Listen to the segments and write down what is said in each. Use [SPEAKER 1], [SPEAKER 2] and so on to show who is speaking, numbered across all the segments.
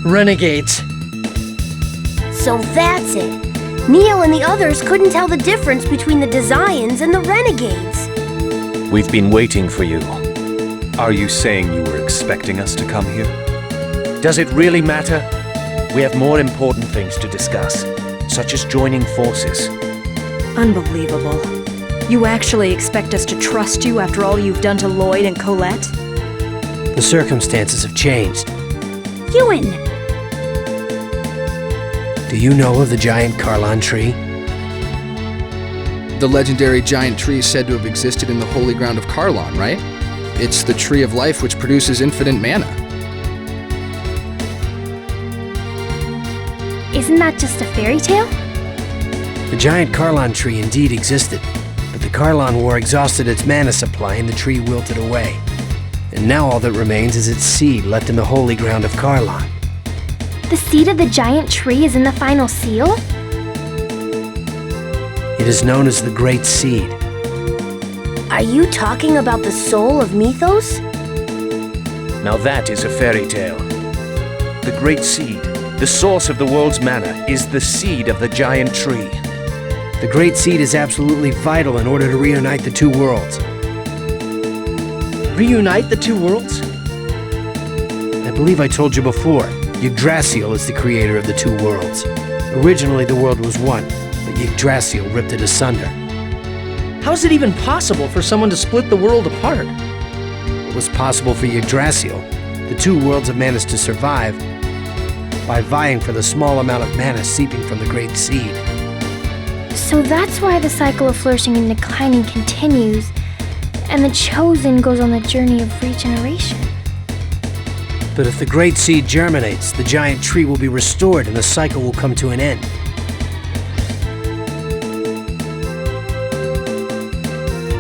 [SPEAKER 1] Renegades.
[SPEAKER 2] So that's it. Neo and the others couldn't tell the difference between the Desians and the Renegades.
[SPEAKER 3] We've been waiting for you. Are you saying you were expecting us to come here?
[SPEAKER 1] Does it really matter? We have more important things to discuss, such as joining forces.
[SPEAKER 4] Unbelievable. You actually expect us to trust you after all you've done to Lloyd and Colette?
[SPEAKER 5] The circumstances have changed.
[SPEAKER 2] Ewan!
[SPEAKER 5] Do you know of the giant Carlon tree?
[SPEAKER 6] The legendary giant tree said to have existed in the holy ground of Carlon, right? It's the tree of life which produces infinite mana.
[SPEAKER 2] Isn't that just a fairy tale?
[SPEAKER 5] The giant Carlon tree indeed existed, but the Carlon War exhausted its mana supply and the tree wilted away. And now all that remains is its seed left in the holy ground of Carlon.
[SPEAKER 2] The seed of the giant tree is in the final seal?
[SPEAKER 5] It is known as the Great Seed.
[SPEAKER 2] Are you talking about the soul of Mythos?
[SPEAKER 1] Now that is a fairy tale. The Great Seed, the source of the world's mana, is the seed of the giant tree.
[SPEAKER 5] The Great Seed is absolutely vital in order to reunite the two worlds.
[SPEAKER 1] Reunite the two worlds?
[SPEAKER 5] I believe I told you before, Yggdrasil is the creator of the two worlds. Originally the world was one, but Yggdrasil ripped it asunder.
[SPEAKER 1] How is it even possible for someone to split the world apart?
[SPEAKER 5] It was possible for Yggdrasil. The two worlds have managed to survive by vying for the small amount of mana seeping from the Great Seed.
[SPEAKER 2] So that's why the cycle of flourishing and declining continues, and the Chosen goes on the journey of regeneration.
[SPEAKER 5] But if the Great Seed germinates, the giant tree will be restored and the cycle will come to an end.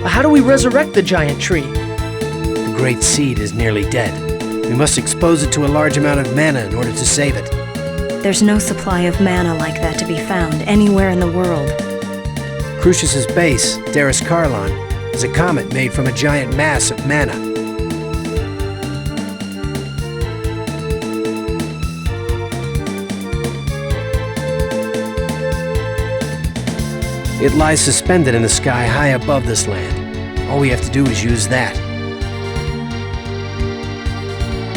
[SPEAKER 1] How do we resurrect the giant tree?
[SPEAKER 5] The Great Seed is nearly dead. We must expose it to a large amount of mana in order to save it.
[SPEAKER 4] There's no supply of mana like that to be found anywhere in the world.
[SPEAKER 5] Crucius's base, Darus Carlon, is a comet made from a giant mass of mana. It lies suspended in the sky high above this land. All we have to do is use that.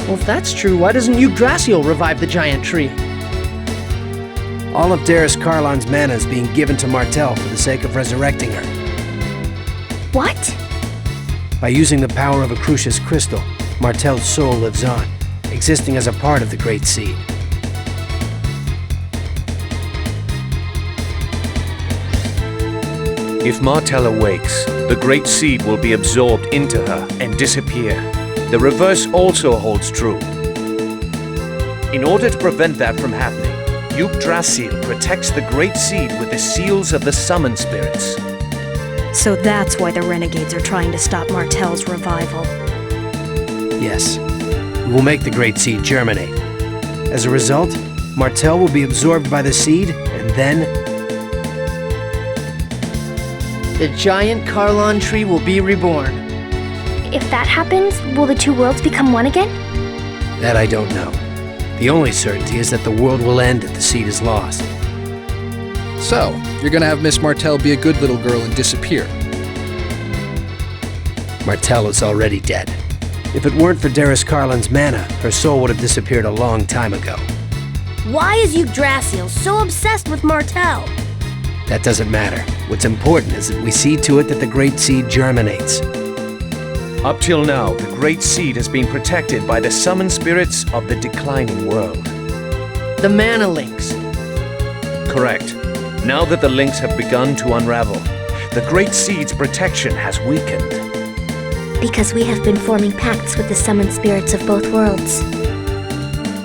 [SPEAKER 1] Well, if that's true, why doesn't Yggdrasil revive the giant tree?
[SPEAKER 5] All of Darus Carlon's mana is being given to Martel for the sake of resurrecting her.
[SPEAKER 2] What?
[SPEAKER 5] By using the power of a Crucius crystal, Martel's soul lives on, existing as a part of the Great Seed.
[SPEAKER 3] If Martel awakes, the Great Seed will be absorbed into her and disappear. The reverse also holds true. In order to prevent that from happening, Yggdrasil protects the Great Seed with the seals of the Summon Spirits.
[SPEAKER 4] So that's why the Renegades are trying to stop Martel's revival.
[SPEAKER 5] Yes, we will make the Great Seed germinate. As a result, Martel will be absorbed by the seed, and then
[SPEAKER 1] The giant Carlon tree will be reborn.
[SPEAKER 2] If that happens, will the two worlds become one again?
[SPEAKER 5] that I don't know. The only certainty is that the world will end if the seed is lost.
[SPEAKER 6] So, you're gonna have Miss Martel be a good little girl and disappear.
[SPEAKER 5] Martel is already dead. If it weren't for Darus Carlon's mana, her soul would have disappeared a long time ago.
[SPEAKER 2] Why is Yggdrasil so obsessed with Martel?
[SPEAKER 5] That doesn't matter. What's important is that we see to it that the Great Seed germinates.
[SPEAKER 3] Up till now, the Great Seed has been protected by the summoned spirits of the declining world.
[SPEAKER 1] The mana links.
[SPEAKER 3] Correct. Now that the links have begun to unravel, the Great Seed's protection has weakened.
[SPEAKER 2] Because we have been forming pacts with the summoned spirits of both worlds.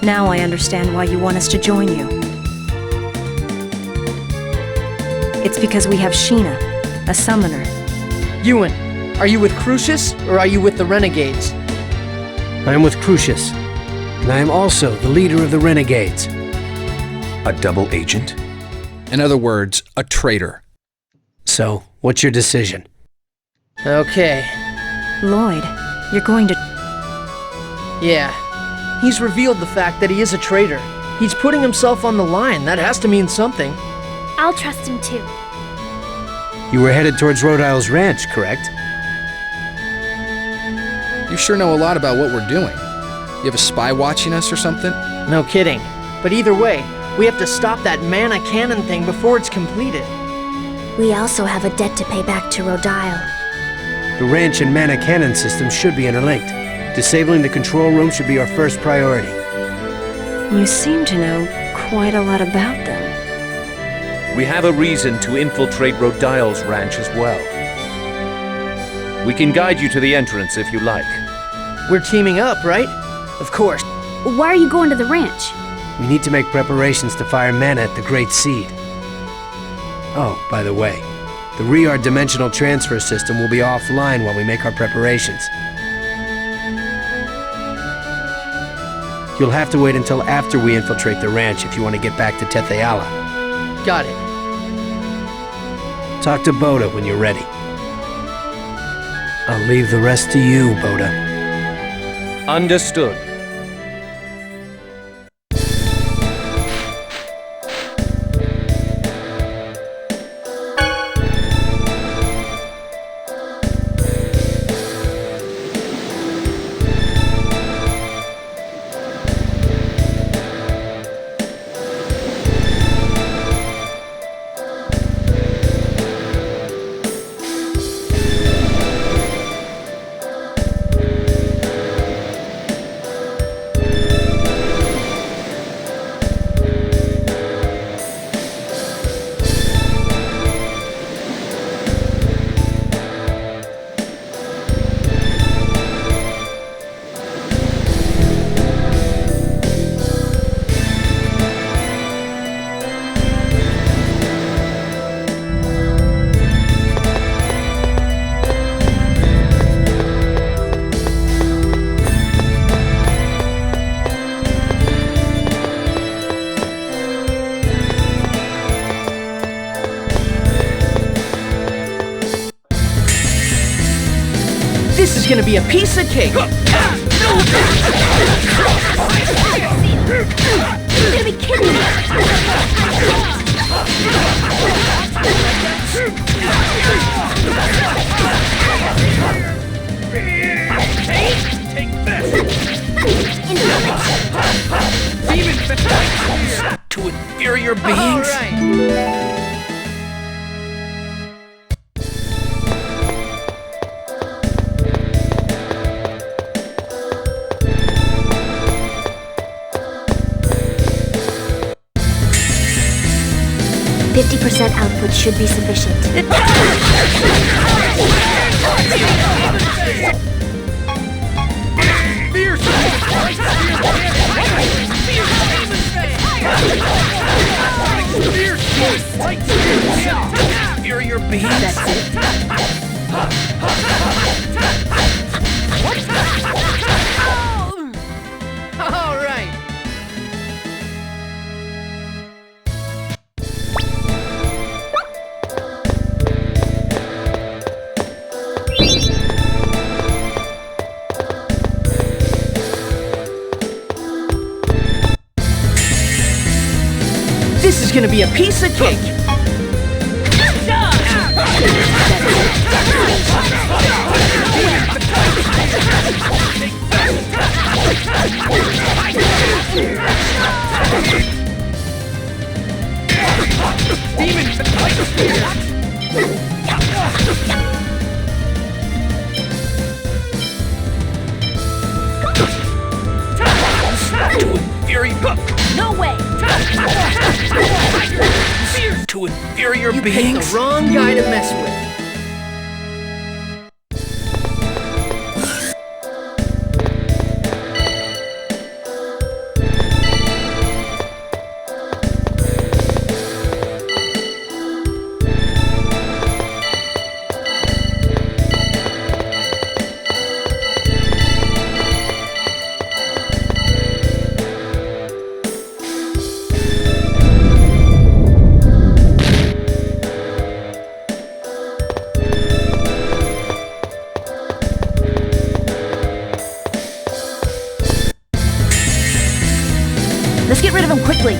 [SPEAKER 4] Now I understand why you want us to join you. It's because we have Sheena, a summoner.
[SPEAKER 1] Ewan, are you with Crucius or are you with the Renegades?
[SPEAKER 5] I am with Crucius, and I am also the leader of the Renegades.
[SPEAKER 3] A double agent?
[SPEAKER 6] In other words, a traitor.
[SPEAKER 5] So, what's your decision?
[SPEAKER 1] Okay,
[SPEAKER 4] Lloyd, you're going to...
[SPEAKER 1] yeah. He's revealed the fact that he is a traitor.
[SPEAKER 7] He's putting himself on the line. That has to mean something.
[SPEAKER 2] I'll trust him too.
[SPEAKER 5] You were headed towards Rhode Isle's ranch, correct?
[SPEAKER 6] You sure know a lot about what we're doing. You have a spy watching us or something?
[SPEAKER 7] No kidding. But either way, we have to stop that mana cannon thing before it's completed.
[SPEAKER 8] We also have a debt to pay back to Rhode Isle.
[SPEAKER 5] The ranch and mana cannon systems should be interlinked. Disabling the control room should be our first priority.
[SPEAKER 4] You seem to know quite a lot about them.
[SPEAKER 3] We have a reason to infiltrate Rodile's ranch as well. We can guide you to the entrance if you like.
[SPEAKER 7] We're teaming up, right? Of course.
[SPEAKER 8] Why are you going to the ranch?
[SPEAKER 5] We need to make preparations to fire mana at the Great Seed. Oh, by the way, the Riard dimensional transfer system will be offline while we make our preparations. You'll have to wait until after we infiltrate the ranch if you want to get back to Tetheala.
[SPEAKER 7] Got it.
[SPEAKER 5] Talk to Boda when you're ready. I'll leave the rest to you, Boda.
[SPEAKER 3] Understood.
[SPEAKER 7] This is gonna be a piece of cake!
[SPEAKER 2] You're gonna be kidding me!
[SPEAKER 3] Take this! Demon to inferior beings?
[SPEAKER 7] All right.
[SPEAKER 8] 50% output should be sufficient.
[SPEAKER 3] Inferior beings?
[SPEAKER 7] All right. This is gonna be a piece of cake!
[SPEAKER 8] No way!
[SPEAKER 3] To inferior
[SPEAKER 7] You
[SPEAKER 3] beings?
[SPEAKER 7] picked the wrong guy to mess with.
[SPEAKER 4] down quickly!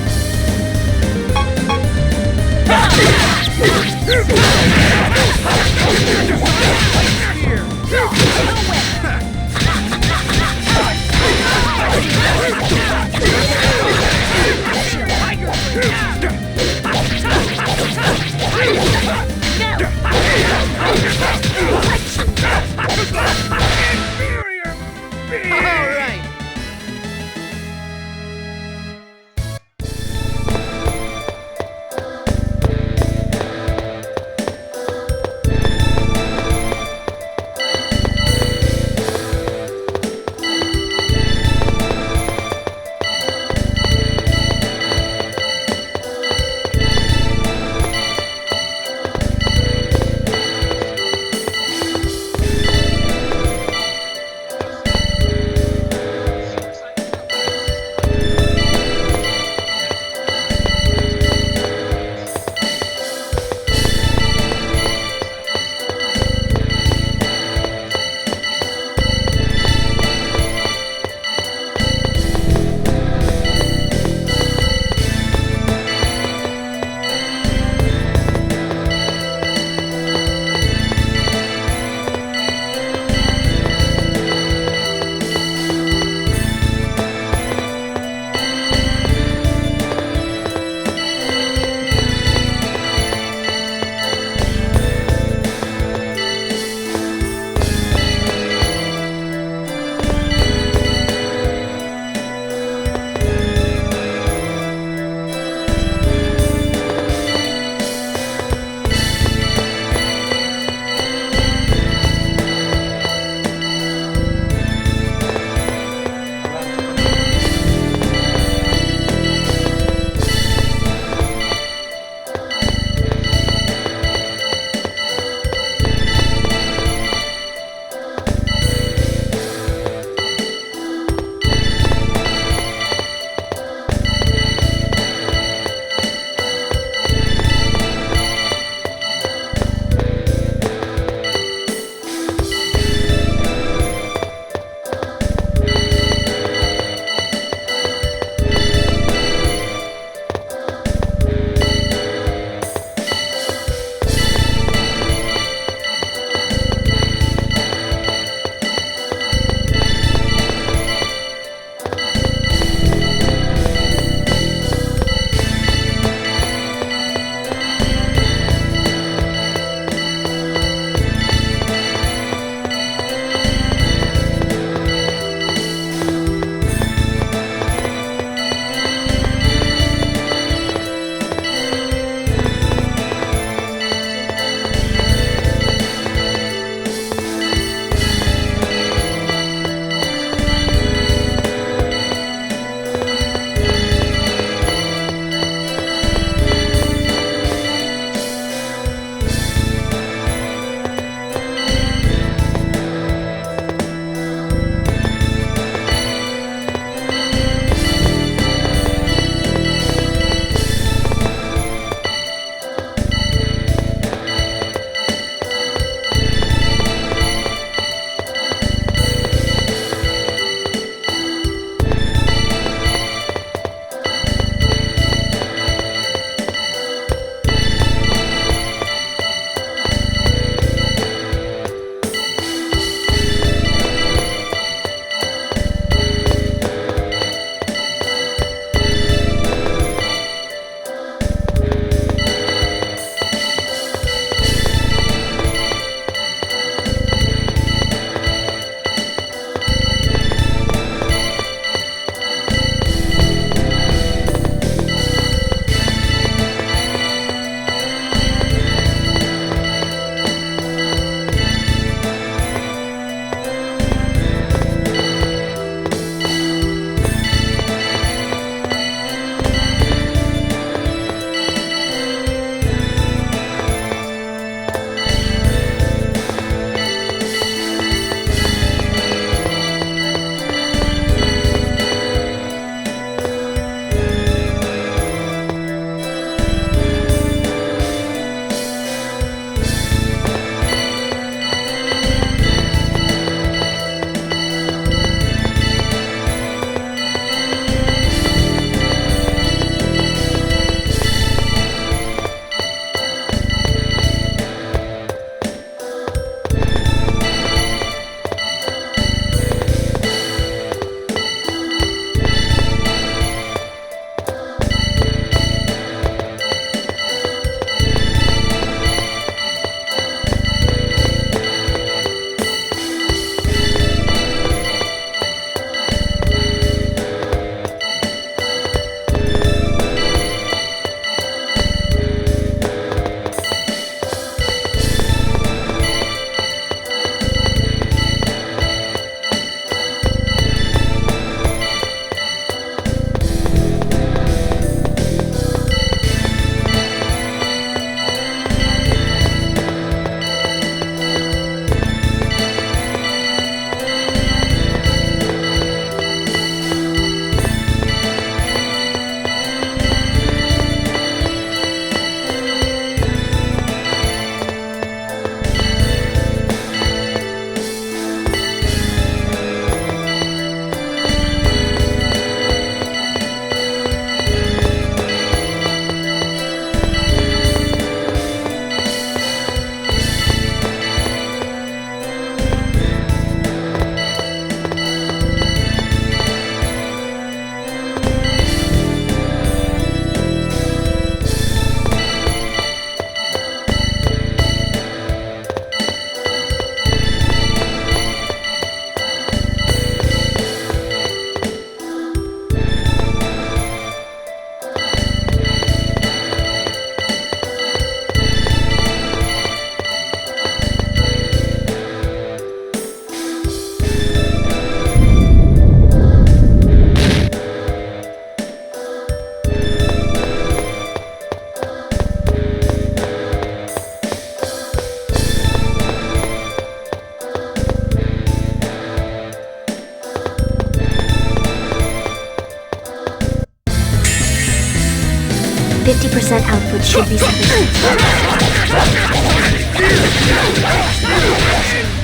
[SPEAKER 8] 50% output should be sufficient.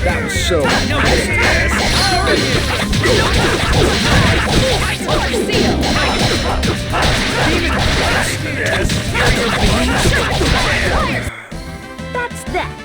[SPEAKER 3] That was so...
[SPEAKER 2] That's that.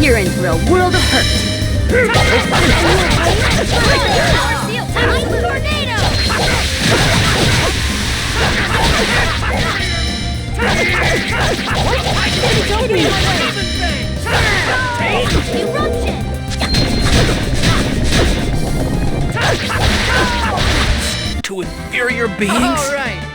[SPEAKER 4] You're in for a world of hurt.
[SPEAKER 5] To inferior beings?
[SPEAKER 7] All right.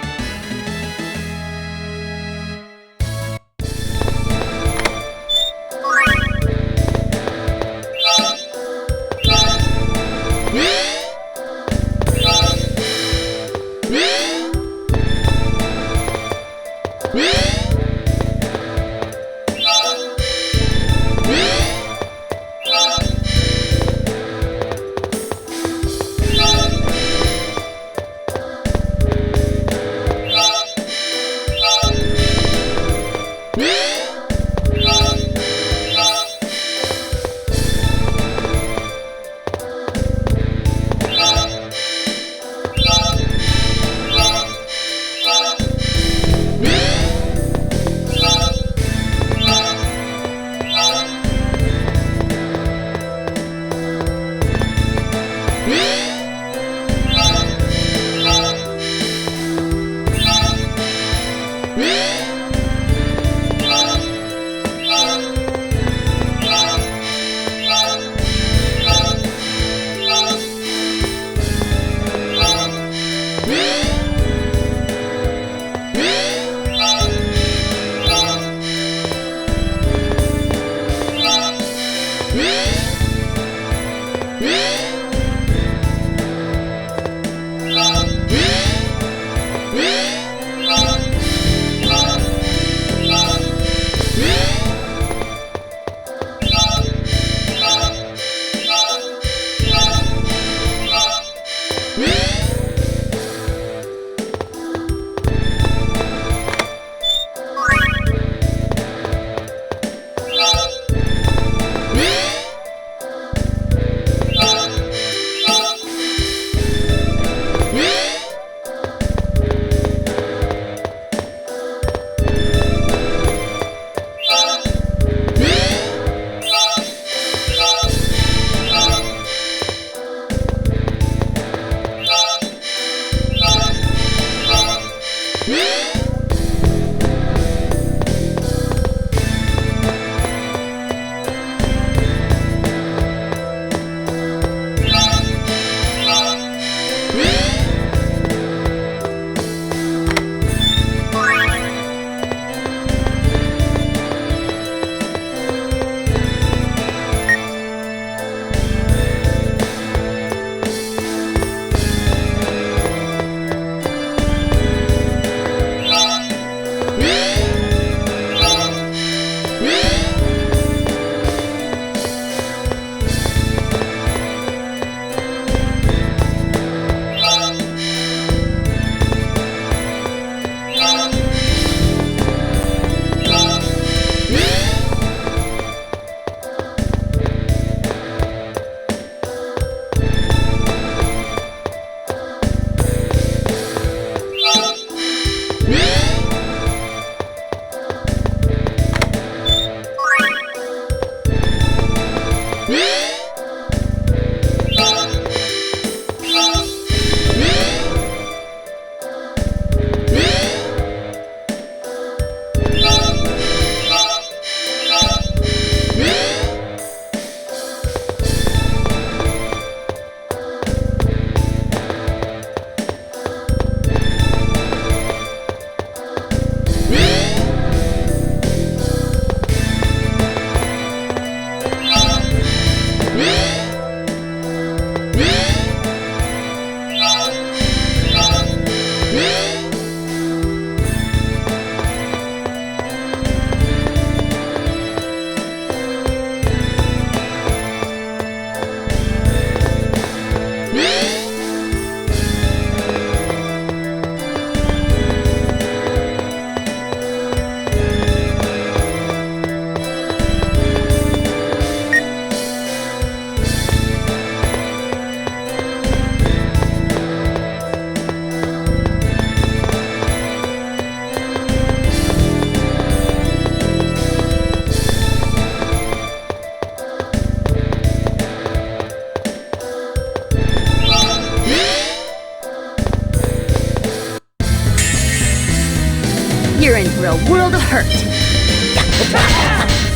[SPEAKER 4] You're in for a world of hurt.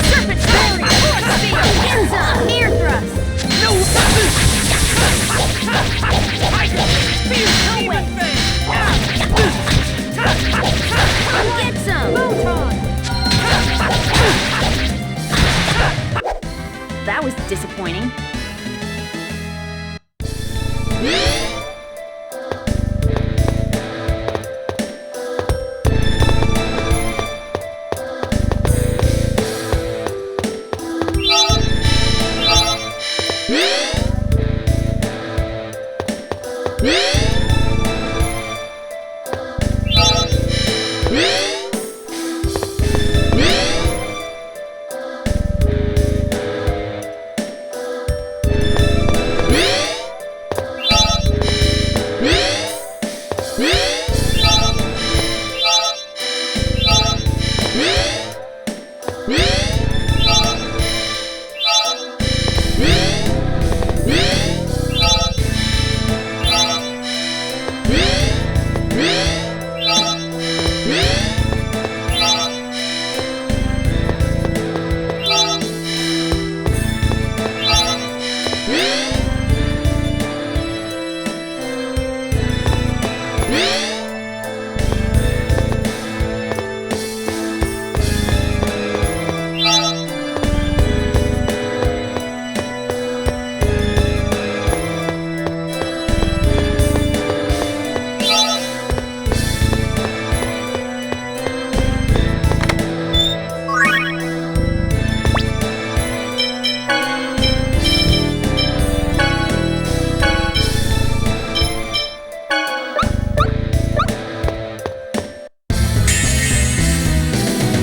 [SPEAKER 9] Serpent barrier! Hands up! Air thrust! No way! Get some! That was disappointing.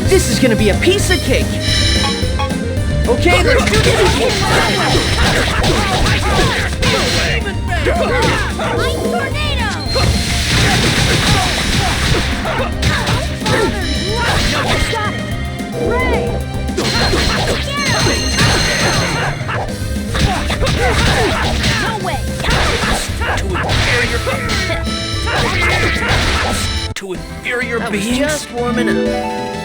[SPEAKER 7] This is gonna be a piece of cake! Okay, let's do this!
[SPEAKER 9] Ice tornado! Got it! Ray! No way!
[SPEAKER 5] To inferior
[SPEAKER 7] That was
[SPEAKER 5] beings?
[SPEAKER 7] just warming up.